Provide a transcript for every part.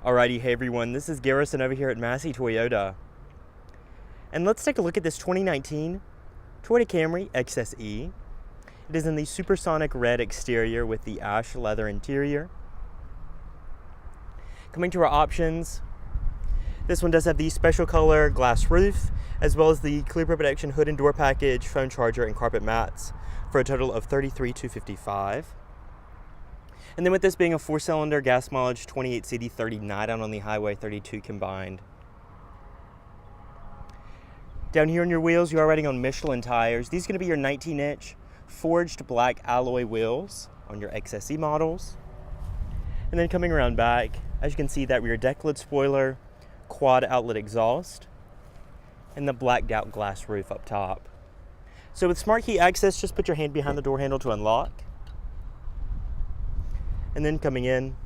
Alrighty, hey everyone, this is Garrison over here at Massey Toyota. And let's take a look at this 2019 Toyota Camry XSE. It is in the supersonic red exterior with the ash leather interior. Coming to our options, this one does have the special color glass roof, as well as the clear protection hood and door package, phone charger, and carpet mats for a total of $33,255. And then with this being a 4-cylinder, gas mileage 28 CD, 39 out on the highway, 32 combined. Down here on your wheels, you are riding on Michelin tires. These are going to be your 19-inch forged black alloy wheels on your XSE models. And then coming around back, as you can see, that rear deck lid spoiler, quad outlet exhaust, and the blacked out glass roof up top. So with smart key access, just put your hand behind the door handle to unlock. And then coming in,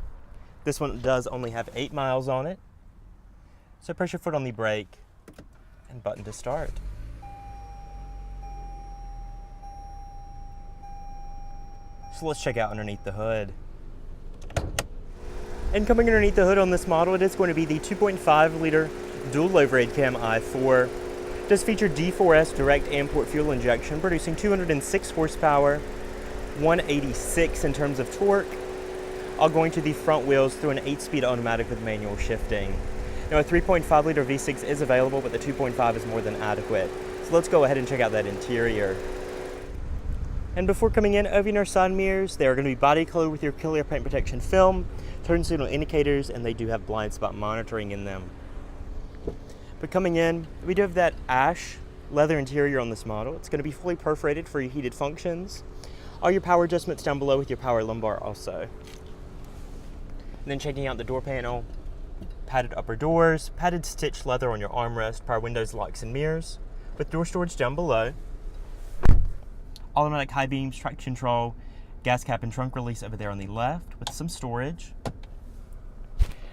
this one does only have 8 miles on it. So press your foot on the brake and button to start. So let's check out underneath the hood. And coming underneath the hood on this model, it is going to be the 2.5 liter dual overhead cam i4. It does feature D4S direct import fuel injection, producing 206 horsepower, 186 in terms of torque, all going to the front wheels through an 8-speed automatic with manual shifting. Now a 3.5 liter V6 is available, but the 2.5 is more than adequate. So let's go ahead and check out that interior. And before coming in, over in our side mirrors, they are going to be body colored with your clear paint protection film, turn signal indicators, and they do have blind spot monitoring in them. But coming in, we do have that ash leather interior on this model. It's going to be fully perforated for your heated functions. All your power adjustments down below with your power lumbar also. And then checking out the door panel, padded upper doors, padded stitched leather on your armrest, power windows, locks, and mirrors, with door storage down below. Automatic high beams, traction control, gas cap and trunk release over there on the left with some storage.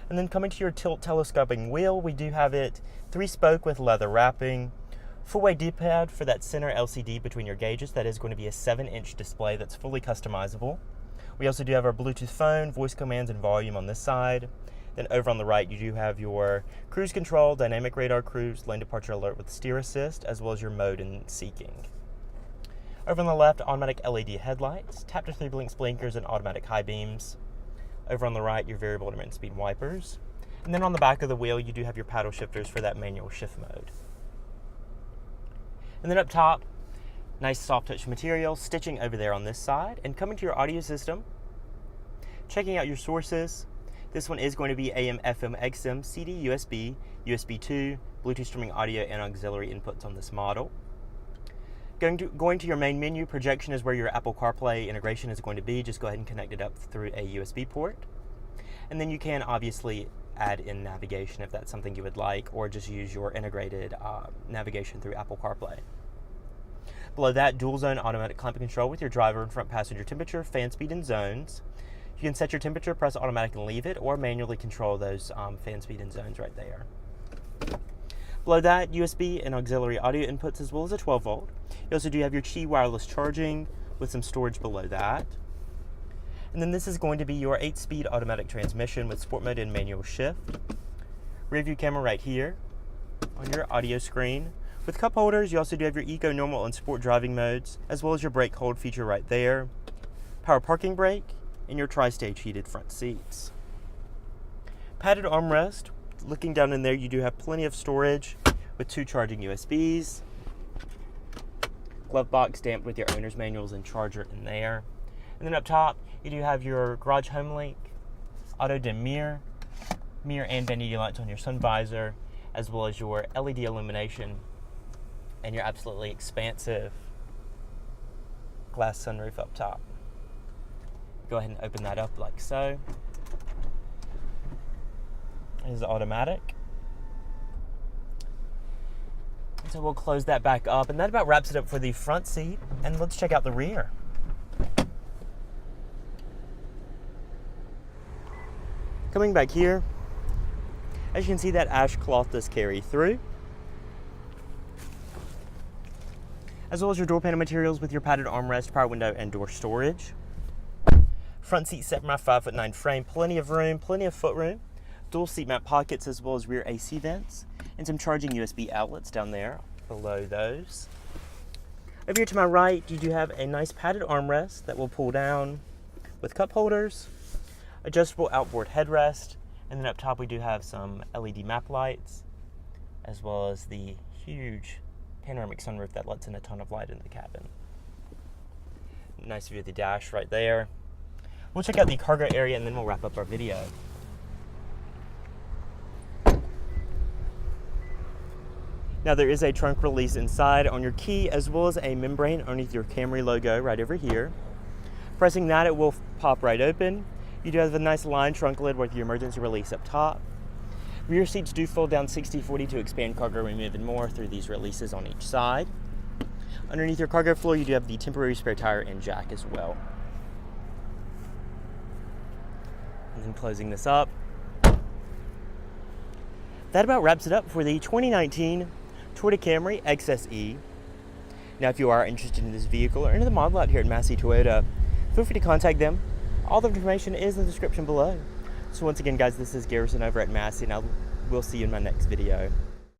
And then coming to your tilt telescoping wheel, we do have it 3-spoke with leather wrapping, full-way D-pad for that center LCD between your gauges. That is going to be a 7-inch display that's fully customizable. We also do have our Bluetooth phone, voice commands, and volume on this side. Then over on the right, you do have your cruise control, dynamic radar cruise, lane departure alert with steer assist, as well as your mode and seeking. Over on the left, automatic LED headlights, tap to 3 blinks blinkers, and automatic high beams. Over on the right, your variable intermittent speed wipers. And then on the back of the wheel, you do have your paddle shifters for that manual shift mode. And then up top, nice soft touch material, stitching over there on this side. And coming to your audio system, checking out your sources. This one is going to be AM, FM, XM, CD, USB, USB 2, Bluetooth streaming audio, and auxiliary inputs on this model. Going to your main menu, projection is where your Apple CarPlay integration is going to be. Just go ahead and connect it up through a USB port. And then you can obviously add in navigation if that's something you would like, or just use your integrated navigation through Apple CarPlay. Below that, dual zone automatic climate control with your driver and front passenger temperature, fan speed, and zones. You can set your temperature, press automatic and leave it, or manually control those fan speed and zones right there. Below that, USB and auxiliary audio inputs, as well as a 12-volt. You also do have your Qi wireless charging with some storage below that. And then this is going to be your 8-speed automatic transmission with sport mode and manual shift. Rear view camera right here on your audio screen. With cup holders, you also do have your eco, normal, and sport driving modes, as well as your brake hold feature right there. Power parking brake, and your tri-stage heated front seats. Padded armrest. Looking down in there, you do have plenty of storage with 2 charging USBs. Glove box stamped with your owner's manuals and charger in there. And then up top, you do have your garage home link, auto dim mirror and vanity lights on your sun visor, as well as your LED illumination and your absolutely expansive glass sunroof up top. Go ahead and open that up like so. It is automatic. So we'll close that back up, and that about wraps it up for the front seat. And let's check out the rear. Coming back here, as you can see, that ash cloth does carry through, as well as your door panel materials with your padded armrest, power window, and door storage. Front seat set for my 5'9" frame, plenty of room, plenty of foot room. dual seat mount pockets as well as rear AC vents, and some charging USB outlets down there below those. Over here to my right, you do have a nice padded armrest that will pull down with cup holders, adjustable outboard headrest, and then up top we do have some LED map lights, as well as the huge panoramic sunroof that lets in a ton of light in the cabin. Nice view of the dash right there. We'll check out the cargo area and then we'll wrap up our video. Now there is a trunk release inside on your key, as well as a membrane underneath your Camry logo right over here. Pressing that, it will pop right open. You do have a nice lined trunk lid with your emergency release up top. Rear seats do fold down 60/40 to expand cargo room even more through these releases on each side. Underneath your cargo floor, you do have the temporary spare tire and jack as well. And then closing this up. That about wraps it up for the 2019 Toyota Camry XSE. Now, if you are interested in this vehicle or any of the model out here at Massey Toyota, feel free to contact them. All the information is in the description below. So once again, guys, this is Garrison over at Massey, and we'll see you in my next video.